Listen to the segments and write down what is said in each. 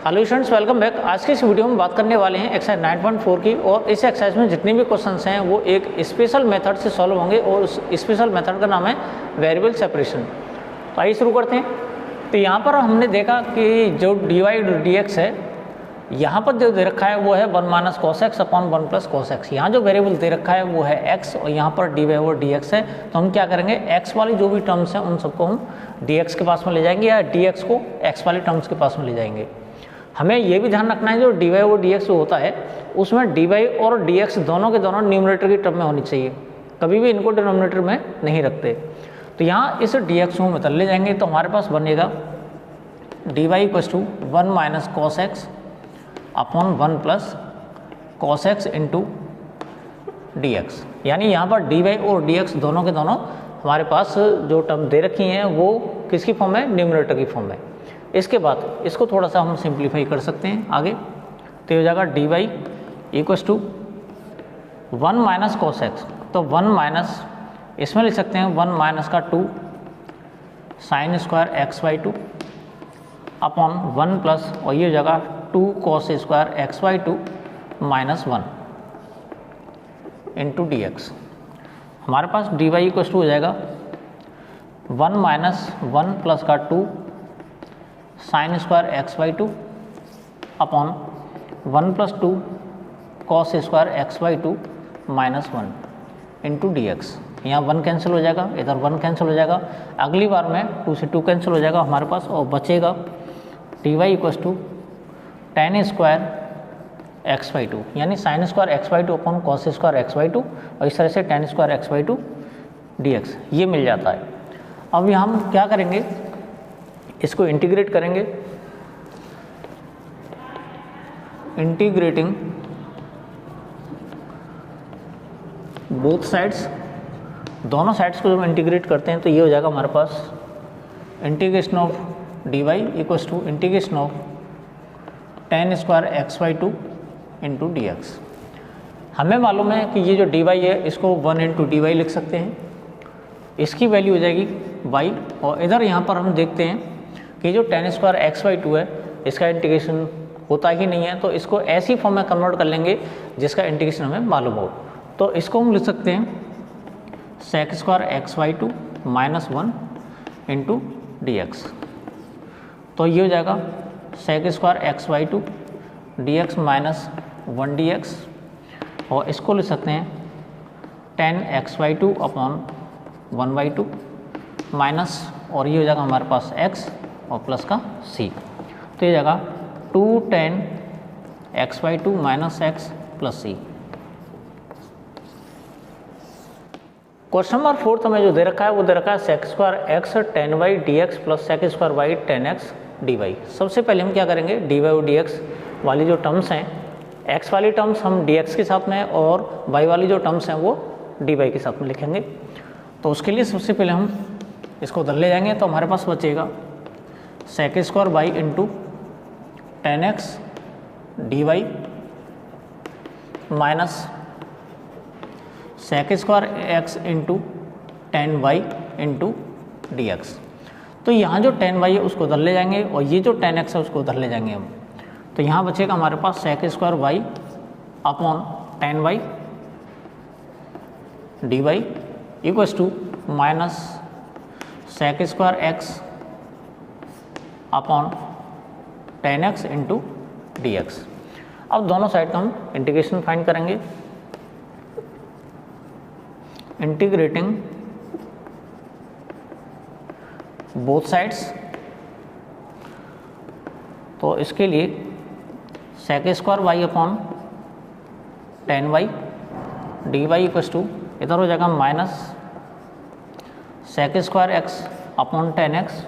Hello students, welcome back. आज के इस वीडियो में बात करने वाले हैं एक्सरसाइज 9.4 की। और इस एक्सरसाइज में जितने भी क्वेश्चंस हैं वो एक स्पेशल मेथड से सॉल्व होंगे और उस स्पेशल मेथड का नाम है वेरिएबल सेपरेशन। तो आइए शुरू करते हैं। तो यहाँ पर हमने देखा कि जो dy dx है, यहाँ पर जो दे रखा है वो है 1 minus cos x upon 1 plus cos x. यहाँ जो वेरिएबल दे रखा है वो है x और यहाँ पर dy और dx है। तो हम क्या करेंगे, x वाली जो भी टर्म्स हैं उन सबको हम dx के पास में ले जाएंगे या dx को x वाली टर्म्स के पास में ले जाएंगे। हमें ये भी ध्यान रखना है जो dy और dx जो होता है उसमें dy और dx दोनों के दोनों न्यूमरेटर की टर्म में होनी चाहिए, कभी भी इनको डिनोमिनेटर में नहीं रखते। तो यहाँ इस dx को मतलब ले जाएंगे तो हमारे पास बनेगा dy equals to 1 minus cos x upon 1 plus cos x into dx। यानी यहाँ पर dy और dx दोनों के दोनों हमारे पास जो टर्म दे रखी हैं वो किसकी फॉर्म है, न्यूमरेटर की फॉर्म है। इसके बाद इसको थोड़ा सा हम सिंप्लीफाई कर सकते हैं आगे। तो हो जाएगा dy equals to 1 minus cos x, तो 1 माइनस इसमें लिख सकते हैं 1 माइनस का 2 sign square x by 2 upon 1 plus और ये हो जाएगा 2 cos square x by 2 minus 1 into dx। हमारे पास dy इक्वल्स टू हो जाएगा 1 माइनस 1 प्लस का 2 sign square x by 2 upon 1 plus 2 cos square x by 2 minus 1 into dx। यहाँ 1 cancel हो जाएगा, इधर 1 कैंसिल हो जाएगा, अगली बार में 2 से 2 कैंसिल हो जाएगा हमारे पास और बचेगा dy equals to tan square x by 2 यानी sine square x by 2 upon cos square x by 2 और इस तरह से tan square x by 2 dx ये मिल जाता है। अब यहाँ हम क्या करेंगे, इसको इंटीग्रेट करेंगे। इंटीग्रेटिंग बोथ साइड्स, दोनों साइड्स को जब इंटीग्रेट करते हैं तो ये हो जाएगा हमारे पास integration of dy equals to integration of tan square x by 2 into dx। हमें मालूम है कि ये जो dy है इसको 1 इंटू dy लिख सकते हैं, इसकी वैल्यू हो जाएगी y। और इधर यहाँ पर हम देखते हैं कि जो tan स्क्वायर एक्स बाई 2 है इसका इंटीग्रेशन होता ही नहीं है, तो इसको ऐसी फॉर्म में कन्वर्ट कर लेंगे जिसका इंटीग्रेशन हमें मालूम हो। तो इसको हम लिख सकते हैं sec square x by 2 minus 1 into dx। तो ये हो जाएगा sec square x by 2 dx minus 1 dx और इसको लिख सकते हैं tan x by 2 upon 1 by 2 minus और ये हो जाएगा हमारे पास x और प्लस का c। तो ये जाएगा 2 tan x by 2 minus x plus c। Question number 4 में जो दे रखा है वो दे रखा है sec square x tan y dx plus sec square y tan x dy। सबसे पहले हम क्या करेंगे, dy और dx वाली जो टर्म्स हैं, x वाली टर्म्स हम dx के साथ में और y वाली जो टर्म्स हैं वो dy के साथ में लिखेंगे। तो उसके लिए सबसे पहले हम इसको उधर ले जाएंगे तो हमारे पास बचेगा sec square y into tan x dy minus sec square x into tan y into dx। तो यहाँ जो tan y है उसको उधर ले जाएंगे और ये जो tan x है उसको उधर ले जाएंगे हम। तो यहाँ बचेगा हमारे पास sec square y upon tan y dy equals to minus sec square x upon tan x into dx। अब दोनों साइड का हम इंटीग्रेशन फाइंड करेंगे। इंटीग्रेटिंग बोथ साइड्स, तो इसके लिए sec square y upon tan y dy equals to इधर हो जाएगा minus sec square x upon tan x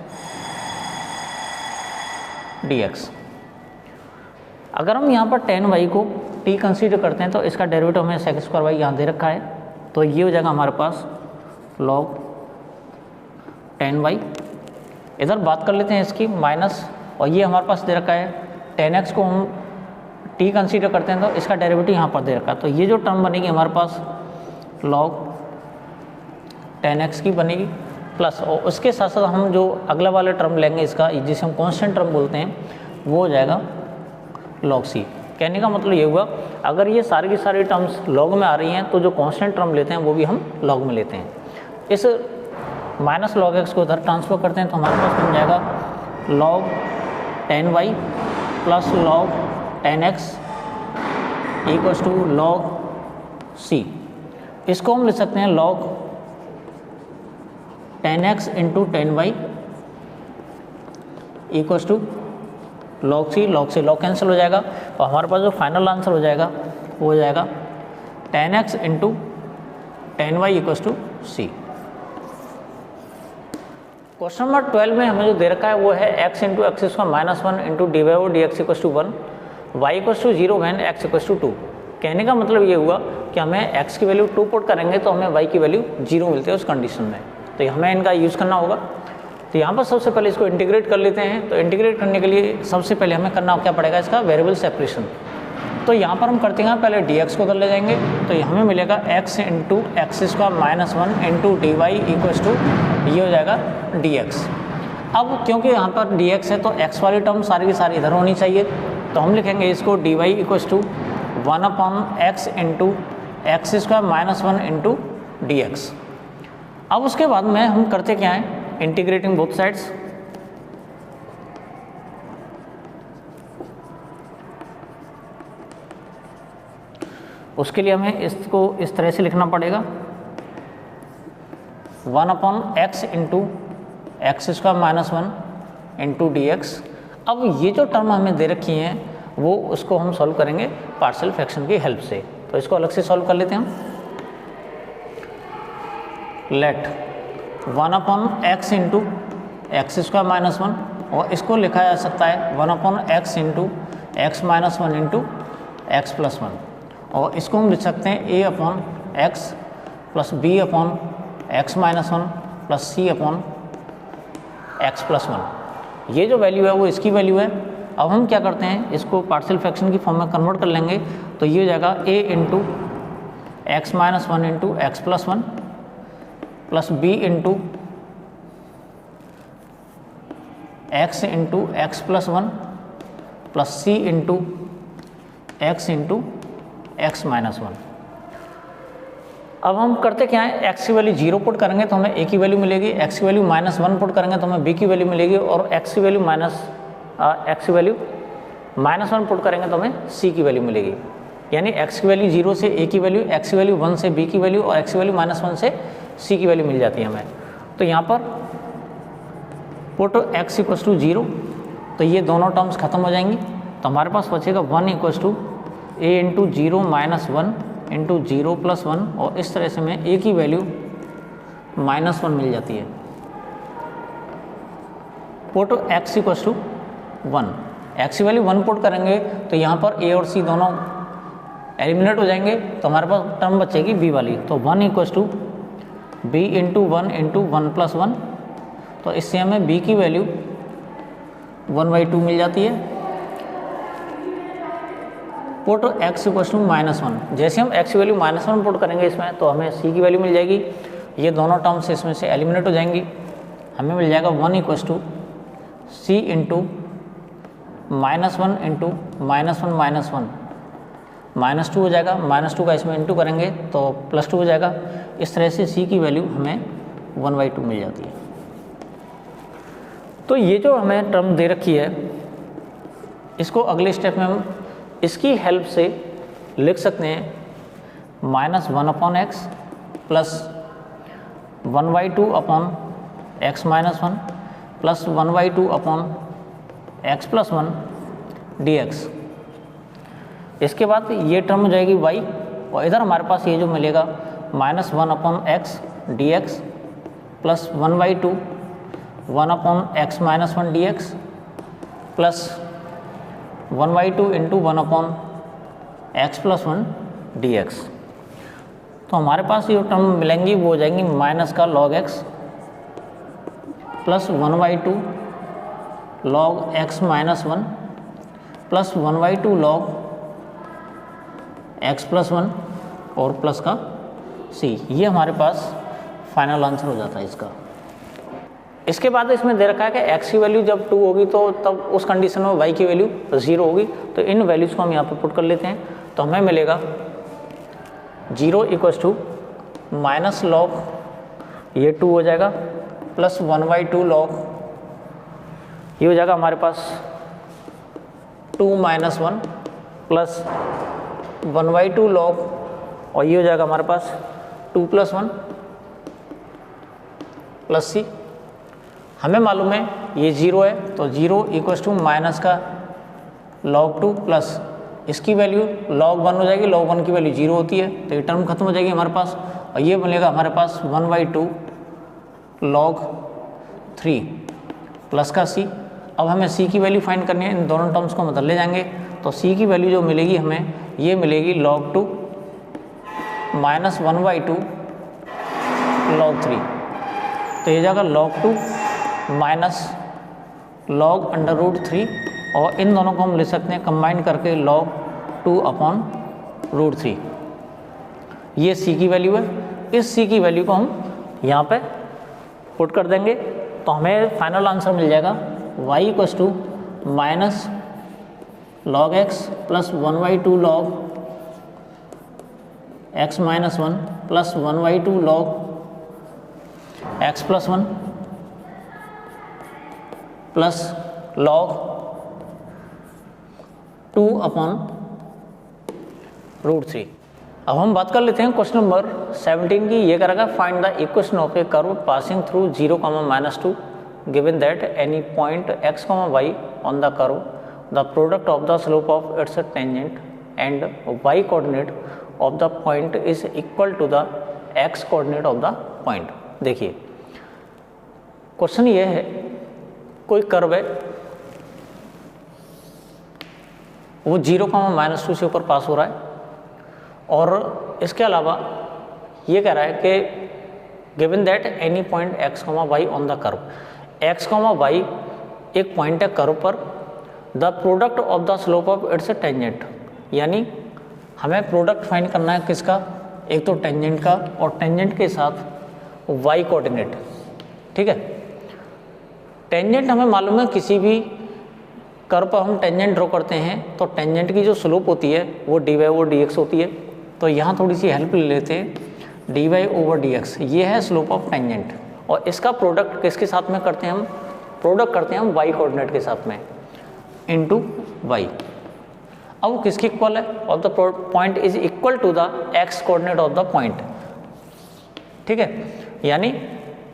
dx। अगर हम यहाँ पर tan y को t कंसीडर करते हैं तो इसका डेरिवेटिव हमें सेक स्क्वायर y यहाँ दे रखा है, तो ये हो जाएगा हमारे पास log tan y। इधर बात कर लेते हैं इसकी माइनस और ये हमारे पास दे रखा है tan x को हम t कंसीडर करते हैं तो इसका डेरिवेटिव यहाँ पर दे रखा है। तो ये जो टर्म बनेगी हमारे पास log tan x की बनेगी प्लस और उसके साथ साथ हम जो अगला वाला टर्म लेंगे इसका जिसे हम कांस्टेंट टर्म बोलते हैं वो हो जाएगा log c। कहने का मतलब ये हुआ अगर ये सारी की सारी टर्म्स log में आ रही हैं तो जो कांस्टेंट टर्म लेते हैं वो भी हम log में लेते हैं। इस माइनस log x को उधर ट्रांसफर करते हैं तो हमारे पास बन जाएगा log 10y plus log 10x equals to log c। इसको हम लिख सकते हैं log 10x into 10y equals to log c। log से log कैंसिल हो जाएगा और हमारे पास जो फाइनल आंसर हो जाएगा वो हो जाएगा 10x into 10y equals to c। Question number 12 में हमें जो दे रखा है वो है x into x square minus 1 into d y और d x equals to 1 y equals to 0 when x equals to 2। कहने का मतलब ये हुआ कि हमें x की वैल्यू 2 पुट करेंगे तो हमें y की वैल्यू 0 मिलती है उस कंडीशन में, तो हमें इनका यूज़ करना होगा। तो यहाँ पर सबसे पहले इसको इंटीग्रेट कर लेते हैं। तो इंटीग्रेट करने के लिए सबसे पहले हमें करना क्या पड़ेगा, इसका वेरिएबल सेपरेशन। तो यहाँ पर हम करते हैं पहले dx को उधर ले जाएंगे तो हमें मिलेगा x into x square minus 1 into d y equals to ये हो जाएगा dx। अब क्योंकि यहाँ पर dx है तो x वाली टर्म सारी की सारी इधर होनी चाहिए, तो हम लिखेंगे इसको dy equals to 1/x into x square minus 1 into dx। अब उसके बाद में हम करते क्या हैं, इंटीग्रेटिंग बोथ साइड्स। उसके लिए हमें इसको इस तरह से लिखना पड़ेगा 1/x into x square minus 1 into D x. अब ये जो टर्म हमें दे रखी हैं वो उसको हम सॉल्व करेंगे पार्शियल फ्रैक्शन की हेल्प से। तो इसको अलग से सॉल्व कर लेते हैं हम। Let 1/x into x square minus 1 और इसको लिखा जा सकता है 1/x into x minus 1 into x plus 1 और इसको हम लिख सकते हैं a/x plus b/x minus 1 plus c/x plus 1। ये जो वैल्यू है वो इसकी वैल्यू है। अब हम क्या करते हैं, इसको पार्शियल फ्रैक्शन की फॉर्म में कन्वर्ट कर लेंगे तो ये हो जाएगा a into x minus 1 into x plus 1 plus b into x into x plus 1 plus c into x into x minus 1। अब हम करते क्या है, x की वैल्यू 0 पुट करेंगे तो हमें a की वैल्यू मिलेगी, x की वैल्यू माइनस 1 पुट करेंगे तो हमें b की वैल्यू मिलेगी और x की वैल्यू माइनस 1 पुट करेंगे तो हमें c की वैल्यू मिलेगी। यानी x की वैल्यू 0 से a की वैल्यू, x की वैल्यू 1 से b की वैल्यू और x की वैल्यू माइनस 1 से c की वैल्यू मिल जाती है हमें। तो यहाँ पर पुट x इक्वल्स टू 0 तो ये दोनों टर्म्स खत्म हो जाएंगी तो हमारे पास बचेगा 1 equals to a into 0 minus 1 into 0 plus 1 और इस तरह से हमें a की वैल्यू माइनस 1 मिल जाती है। Put x equals to 1, x की वैल्यू 1 पुट करेंगे तो यहाँ पर a और c दोनों एलिमिनेट हो जाएंगे तो हमारे पास टर्म बचेगी b वाली। तो 1 equals to b into 1 into 1 plus 1 तो इससे हमें b की वैल्यू 1/2 मिल जाती है। Put x equals to minus 1, जैसे हम x की वैल्यू माइनस 1 पुट करेंगे इसमें तो हमें c की वैल्यू मिल जाएगी। ये दोनों टर्म्स इसमें से एलिमिनेट हो जाएंगी, हमें मिल जाएगा 1 equals to c into minus 1 into minus 1 minus 1 minus 2 हो जाएगा, माइनस 2 का इसमें इंटू करेंगे तो प्लस 2 हो जाएगा। इस तरह से c की वैल्यू हमें 1/2 मिल जाती है। तो ये जो हमें टर्म दे रखी है इसको अगले स्टेप में हम इसकी हेल्प से लिख सकते हैं minus 1/x plus 1/2/x minus 1 plus 1/2/x plus 1 dx। इसके बाद ये टर्म हो जाएगी y और इधर हमारे पास ये जो मिलेगा minus 1/x dx plus 1/2/1/x minus 1 dx plus 1/2 into 1/x plus 1 dx। तो हमारे पास ये टर्म मिलेंगी वो हो जाएंगी माइनस का log x plus 1/2 log x minus 1 plus 1/2 log x plus 1 और प्लस का c। ये हमारे पास फाइनल आंसर हो जाता है इसका। इसके बाद इसमें दे रखा है कि x की वैल्यू जब 2 होगी तो तब उस कंडीशन में y की वैल्यू 0 होगी। तो इन वैल्यूज़ को हम यहाँ पे पुट कर लेते हैं, तो हमें मिलेगा 0 इक्वल्स टू माइनस लॉग ये 2 हो जाएगा प्लस 1/2 लॉग ये हो जाएगा हमारे पास 2 - 1 प्लस 1/2 लॉग और ये हो जाएगा हमारे पास 2 + 1 प्लस c। हमें मालूम है ये 0 है, तो 0 इक्वल्स टू माइनस का log 2 प्लस इसकी वैल्यू log 1 हो जाएगी। log 1 की वैल्यू 0 होती है, तो ये टर्म खत्म हो जाएगी हमारे पास और ये बनेगा हमारे पास 1/2 log 3 प्लस का c। अब हमें c की वैल्यू फाइंड करनी है, इन दोनों टर्म्स को हम बदल ले जाएंगे, तो c की वैल्यू जो मिलेगी हमें ये मिलेगी log 2 माइनस 1/2 log 3। तो ये जाएगा log 2 माइनस log √3 और इन दोनों को हम लिख सकते हैं कंबाइन करके log 2/√3। ये c की वैल्यू है। इस c की वैल्यू को हम यहाँ पे पुट कर देंगे, तो हमें फाइनल आंसर मिल जाएगा y equals to minus log x plus 1/2 log x - 1 plus 1/2 log x + 1 plus log 2/√3। अब हम बात कर लेते हैं क्वेश्चन नंबर 17 की। ये करेगा find the equation of a curve passing through 0, -2 given that any point x, y on the curve the product of the slope of its tangent and y coordinate of the point is equal to the x coordinate of the point. देखिए question ये है, कोई curve है वो 0, -2 से ऊपर पास हो रहा है और इसके अलावा ये कह रहा है कि given that any point x, y on the curve, x, y एक पॉइंट है कर्व पर, the product of the slope of its tangent, यानी हमें प्रोडक्ट फाइंड करना है किसका, एक तो टेंजेंट का और टेंजेंट के साथ y कोऑर्डिनेट। ठीक है, टेंजेंट हमें मालूम है किसी भी कर्व पर हम टेंजेंट ड्रॉ करते हैं तो टेंजेंट की जो स्लोप होती है वो dy/dx होती है। तो यहाँ थोड़ी सी हेल्प ले लेते हैं, dy/dx ये है स्लोप ऑफ टेंजेंट और इसका प्रोडक्ट किसके साथ में करते हैं हम, प्रोडक्ट करते हैं हम y कोऑर्डिनेट के साथ में इनटू y। अब वो किसके इक्वल है, of the point is equal to the x coordinate of the point. ठीक है, यानी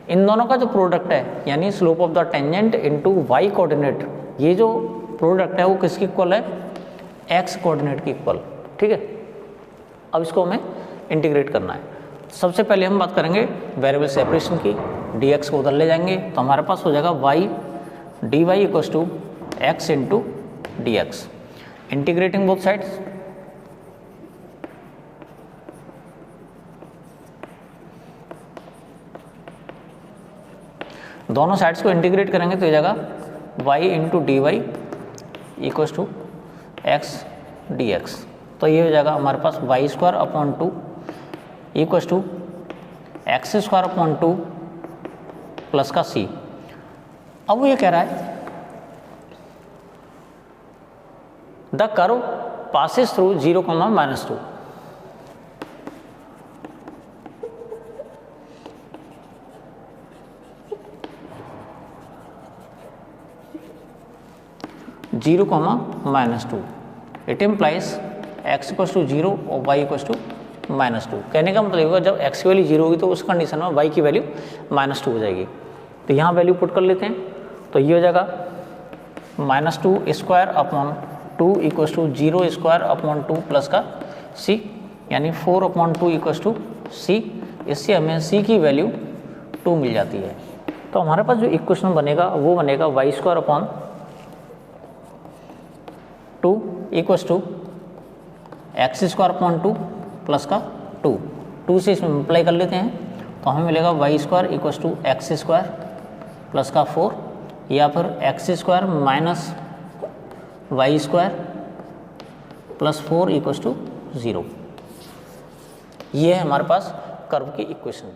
इन दोनों का जो प्रोडक्ट है यानी slope of the tangent into y coordinate, ये जो प्रोडक्ट है वो किसकी इक्वल है, x कोऑर्डिनेट की इक्वल। ठीक है, अब इसको हमें इंटीग्रेट करना है। सबसे पहले हम बात करेंगे वेरिएबल सेपरेशन की, dx को उधर ले जाएंगे तो हमारे पास हो जाएगा y dy equals to x into dx। Integrating both sides, दोनों साइड्स को इंटीग्रेट करेंगे तो हो जाएगा y into d y equals to x d x. तो ये हो जाएगा हमारे पास y²/2 equals to x²/2 plus का c। अब वो ये कह रहा है the curve passes through 0, -2। Zero -2 it implies x equals to 0 और y इक्वल्स टू -2। कहने का मतलब होगा जब x की वैल्यू 0 होगी तो उस कंडीशन में y की वैल्यू -2 हो जाएगी। तो यहाँ वैल्यू पुट कर लेते हैं, तो ये हो जाएगा -2²/2 इक्वल्स टू 0²/2 प्लस का c, यानी 4/2 इक्वल्स टू c। इससे हमें c की वैल्यू 2 मिल जाती है। तो हमारे पास जो इक्वेशन बनेगा वो बनेगा y²/2 equals to x²/2 plus का 2 से इसमें मल्टीप्लाई कर लेते हैं तो हमें मिलेगा y² equals to x² plus का 4 या फिर x² minus y² plus 4 equals to 0। ये है हमारे पास कर्व की इक्वेशन।